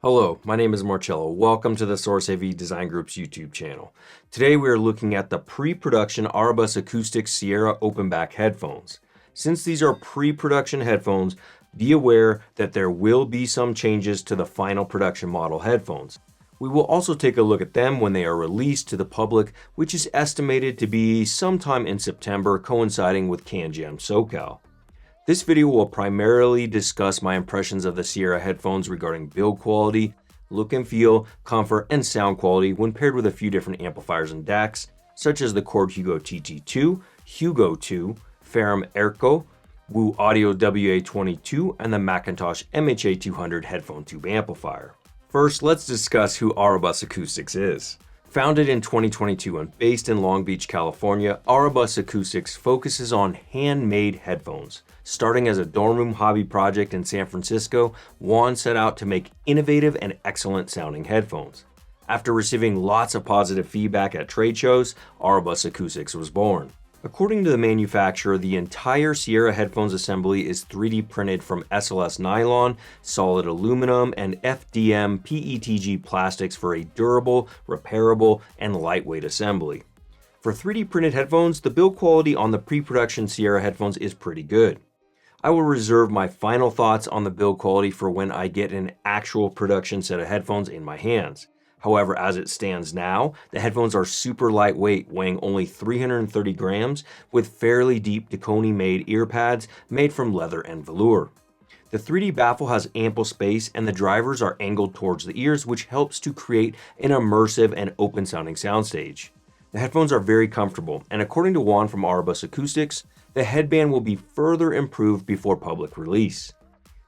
Hello, my name is Marcello. Welcome to the Source AV Design Group's YouTube channel. Today we are looking at the pre-production Auribus Acoustics Sierra open-back headphones. Since these are pre-production headphones, be aware that there will be some changes to the final production model headphones. We will also take a look at them when they are released to the public, which is estimated to be sometime in September, coinciding with CanJam SoCal. This video will primarily discuss my impressions of the Sierra headphones regarding build quality, look and feel, comfort, and sound quality when paired with a few different amplifiers and Dacs, such as the Chord Hugo TT2, Hugo 2, Ferrum Erco, Wu Audio WA22, and the Macintosh MHA200 headphone tube amplifier. First, let's discuss who Auribus Acoustics is. Founded in 2022 and based in Long Beach, California, Auribus Acoustics focuses on handmade headphones. Starting as a dorm room hobby project in San Francisco, Juan set out to make innovative and excellent sounding headphones. After receiving lots of positive feedback at trade shows, Auribus Acoustics was born. According to the manufacturer, the entire Sierra headphones assembly is 3D printed from SLS nylon, solid aluminum, and FDM PETG plastics for a durable, repairable, and lightweight assembly. For 3D printed headphones, the build quality on the pre-production Sierra headphones is pretty good. I will reserve my final thoughts on the build quality for when I get an actual production set of headphones in my hands. However, as it stands now, the headphones are super lightweight, weighing only 330 grams, with fairly deep Dakoni-made ear pads made from leather and velour. The 3D baffle has ample space and the drivers are angled towards the ears, which helps to create an immersive and open-sounding soundstage. The headphones are very comfortable, and according to Juan from Auribus Acoustics, the headband will be further improved before public release.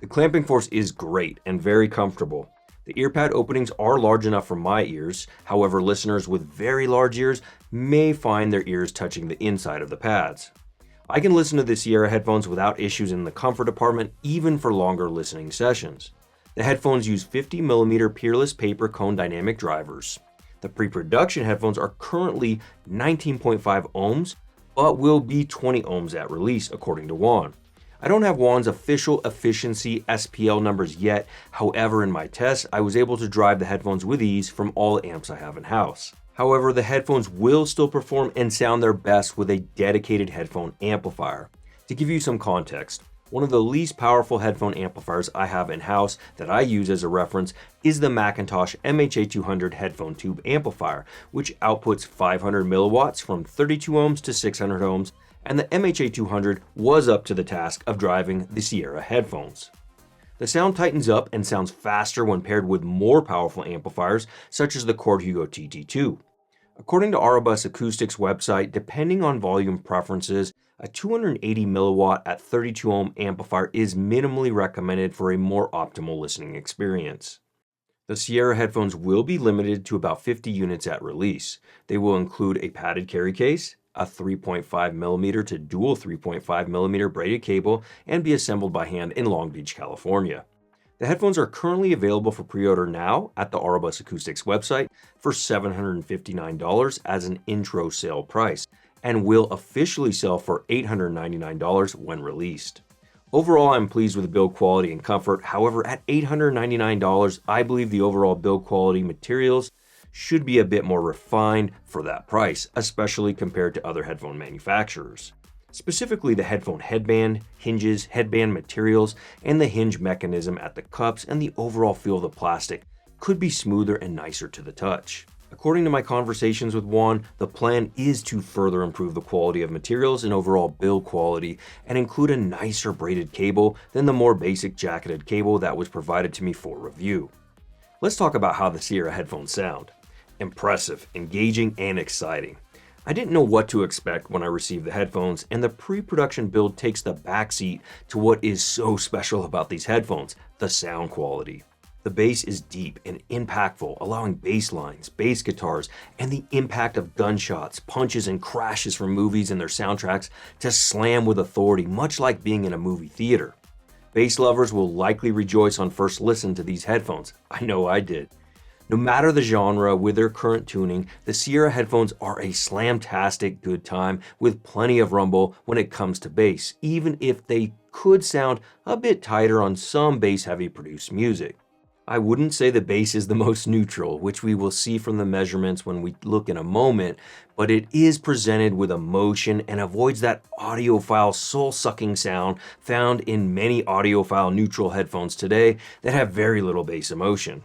The clamping force is great and very comfortable. The earpad openings are large enough for my ears, however listeners with very large ears may find their ears touching the inside of the pads. I can listen to the Sierra headphones without issues in the comfort department, even for longer listening sessions. The headphones use 50mm peerless paper cone dynamic drivers. The pre-production headphones are currently 19.5 ohms, but will be 20 ohms at release, according to Juan. I don't have Juan's official efficiency SPL numbers yet, however in my tests I was able to drive the headphones with ease from all the amps I have in-house. However, the headphones will still perform and sound their best with a dedicated headphone amplifier. To give you some context, one of the least powerful headphone amplifiers I have in-house that I use as a reference is the Macintosh MHA200 headphone tube amplifier, which outputs 500 milliwatts from 32 ohms to 600 ohms, and the MHA200 was up to the task of driving the Sierra headphones. The sound tightens up and sounds faster when paired with more powerful amplifiers such as the Chord Hugo TT2. According to Auribus Acoustics website, depending on volume preferences, a 280 milliwatt at 32 ohm amplifier is minimally recommended for a more optimal listening experience. The Sierra headphones will be limited to about 50 units at release. They will include a padded carry case, a 3.5mm to dual 3.5mm braided cable, and be assembled by hand in Long Beach, California. The headphones are currently available for pre-order now at the Auribus Acoustics website for $759 as an intro sale price, and will officially sell for $899 when released. Overall, I'm pleased with the build quality and comfort. However, at $899, I believe the overall build quality materials should be a bit more refined for that price, especially compared to other headphone manufacturers. Specifically, the headphone headband, hinges, headband materials, and the hinge mechanism at the cups and the overall feel of the plastic could be smoother and nicer to the touch. According to my conversations with Juan, the plan is to further improve the quality of materials and overall build quality and include a nicer braided cable than the more basic jacketed cable that was provided to me for review. Let's talk about how the Sierra headphones sound. Impressive, engaging, and exciting. I didn't know what to expect when I received the headphones, and the pre-production build takes the backseat to what is so special about these headphones, the sound quality. The bass is deep and impactful, allowing bass lines, bass guitars, and the impact of gunshots, punches, and crashes from movies and their soundtracks to slam with authority, much like being in a movie theater. Bass lovers will likely rejoice on first listen to these headphones. I know I did. No matter the genre, with their current tuning, the Sierra headphones are a slamtastic good time with plenty of rumble when it comes to bass, even if they could sound a bit tighter on some bass-heavy produced music. I wouldn't say the bass is the most neutral, which we will see from the measurements when we look in a moment, but it is presented with emotion and avoids that audiophile soul-sucking sound found in many audiophile neutral headphones today that have very little bass emotion.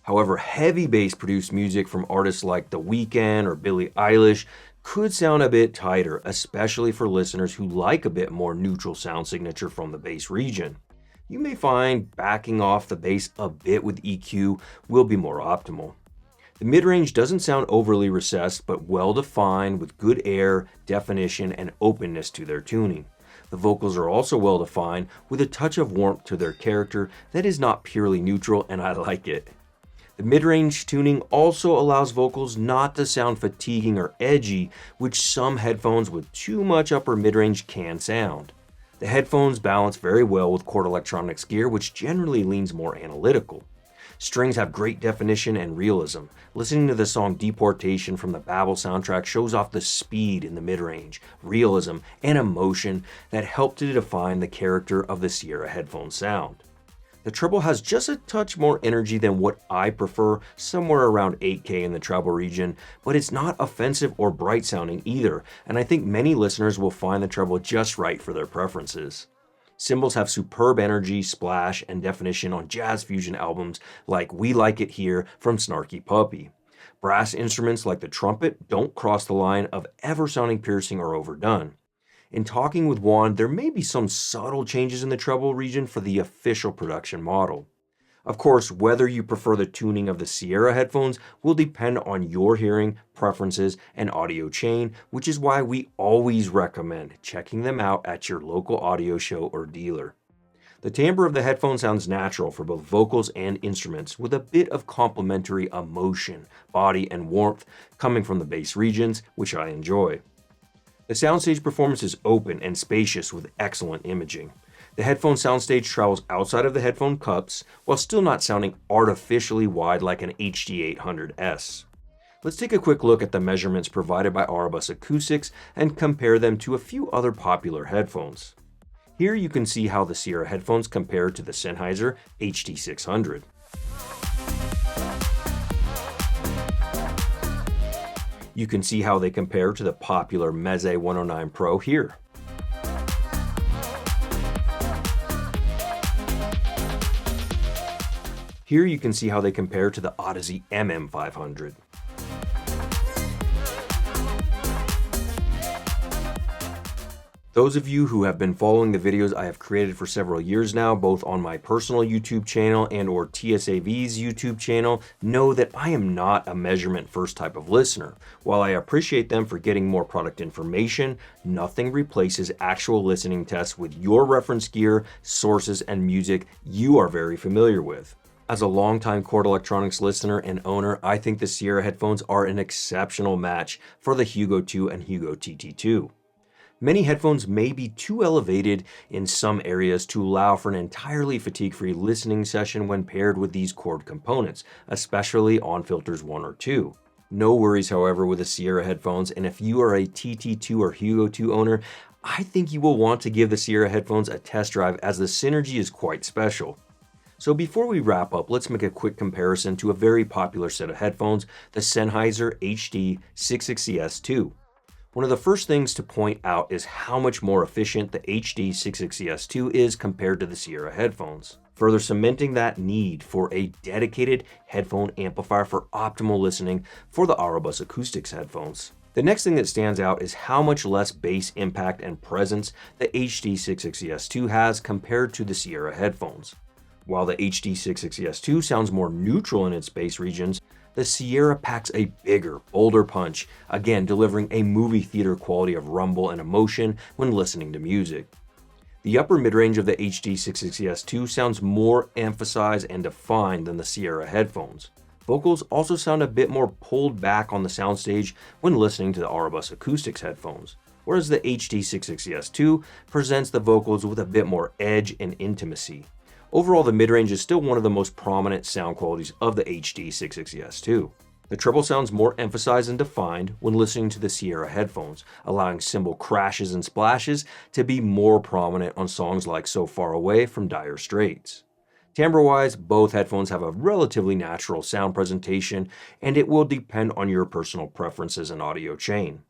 However, heavy bass produced music from artists like The Weeknd or Billie Eilish could sound a bit tighter, especially for listeners who like a bit more neutral sound signature from the bass region. You may find backing off the bass a bit with EQ will be more optimal. The mid-range doesn't sound overly recessed, but well-defined with good air, definition, and openness to their tuning. The vocals are also well-defined with a touch of warmth to their character that is not purely neutral, and I like it. The mid-range tuning also allows vocals not to sound fatiguing or edgy, which some headphones with too much upper mid-range can sound. The headphones balance very well with Chord Electronics gear, which generally leans more analytical. Strings have great definition and realism. Listening to the song Deportation from the Babel soundtrack shows off the speed in the mid-range, realism, and emotion that help to define the character of the Sierra headphone sound. The treble has just a touch more energy than what I prefer, somewhere around 8K in the treble region, but it's not offensive or bright sounding either, and I think many listeners will find the treble just right for their preferences. Cymbals have superb energy, splash, and definition on jazz fusion albums like We Like It Here from Snarky Puppy. Brass instruments like the trumpet don't cross the line of ever sounding piercing or overdone. In talking with Juan, there may be some subtle changes in the treble region for the official production model. Of course, whether you prefer the tuning of the Sierra headphones will depend on your hearing, preferences, and audio chain, which is why we always recommend checking them out at your local audio show or dealer. The timbre of the headphone sounds natural for both vocals and instruments, with a bit of complementary emotion, body, and warmth coming from the bass regions, which I enjoy. The soundstage performance is open and spacious with excellent imaging. The headphone soundstage travels outside of the headphone cups while still not sounding artificially wide like an HD800S. Let's take a quick look at the measurements provided by Auribus Acoustics and compare them to a few other popular headphones. Here you can see how the Sierra headphones compare to the Sennheiser HD600. You can see how they compare to the popular Meze 109 Pro here. Here you can see how they compare to the Odyssey MM500. Those of you who have been following the videos I have created for several years now, both on my personal YouTube channel and or TSAV's YouTube channel, know that I am not a measurement first type of listener. While I appreciate them for getting more product information, nothing replaces actual listening tests with your reference gear, sources, and music you are very familiar with. As a longtime Chord Electronics listener and owner, I think the Sierra headphones are an exceptional match for the Hugo 2 and Hugo TT2. Many headphones may be too elevated in some areas to allow for an entirely fatigue-free listening session when paired with these Chord components, especially on filters 1 or 2. No worries, however, with the Sierra headphones, and if you are a TT2 or Hugo 2 owner, I think you will want to give the Sierra headphones a test drive as the synergy is quite special. So before we wrap up, let's make a quick comparison to a very popular set of headphones, the Sennheiser HD660S2. One of the first things to point out is how much more efficient the HD660S2 is compared to the Sierra headphones, further cementing that need for a dedicated headphone amplifier for optimal listening for the Auribus Acoustics headphones. The next thing that stands out is how much less bass impact and presence the HD660S2 has compared to the Sierra headphones. While the HD660S2 sounds more neutral in its bass regions, the Sierra packs a bigger, bolder punch, again delivering a movie theater quality of rumble and emotion when listening to music. The upper mid-range of the HD660S2 sounds more emphasized and defined than the Sierra headphones. Vocals also sound a bit more pulled back on the soundstage when listening to the Auribus Acoustics headphones, whereas the HD660S2 presents the vocals with a bit more edge and intimacy. Overall, the mid-range is still one of the most prominent sound qualities of the HD660S2. The treble sounds more emphasized and defined when listening to the Sierra headphones, allowing cymbal crashes and splashes to be more prominent on songs like So Far Away from Dire Straits. Timbre-wise, both headphones have a relatively natural sound presentation, and it will depend on your personal preferences and audio chain.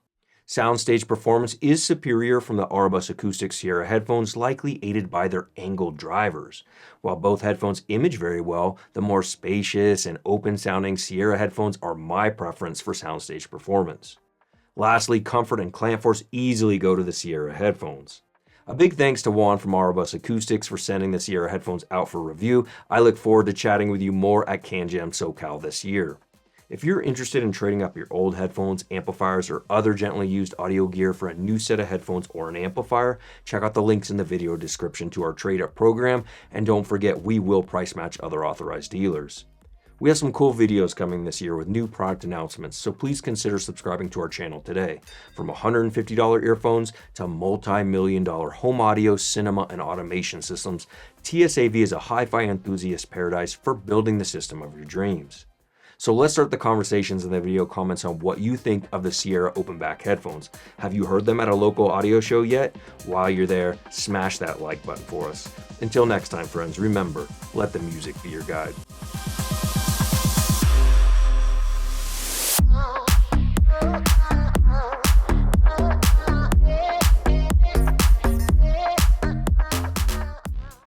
Soundstage performance is superior from the Auribus Acoustics Sierra headphones, likely aided by their angled drivers. While both headphones image very well, the more spacious and open-sounding Sierra headphones are my preference for soundstage performance. Lastly, comfort and clamp force easily go to the Sierra headphones. A big thanks to Juan from Auribus Acoustics for sending the Sierra headphones out for review. I look forward to chatting with you more at CanJam SoCal this year. If you're interested in trading up your old headphones, amplifiers, or other gently used audio gear for a new set of headphones or an amplifier, check out the links in the video description to our trade-up program, and don't forget we will price match other authorized dealers. We have some cool videos coming this year with new product announcements, so please consider subscribing to our channel today. From $150 earphones to multi-million-dollar home audio, cinema, and automation systems, TSAV is a hi-fi enthusiast paradise for building the system of your dreams. So let's start the conversations in the video comments on what you think of the Sierra open back headphones. Have you heard them at a local audio show yet? While you're there, smash that like button for us. Until next time, friends, remember, let the music be your guide.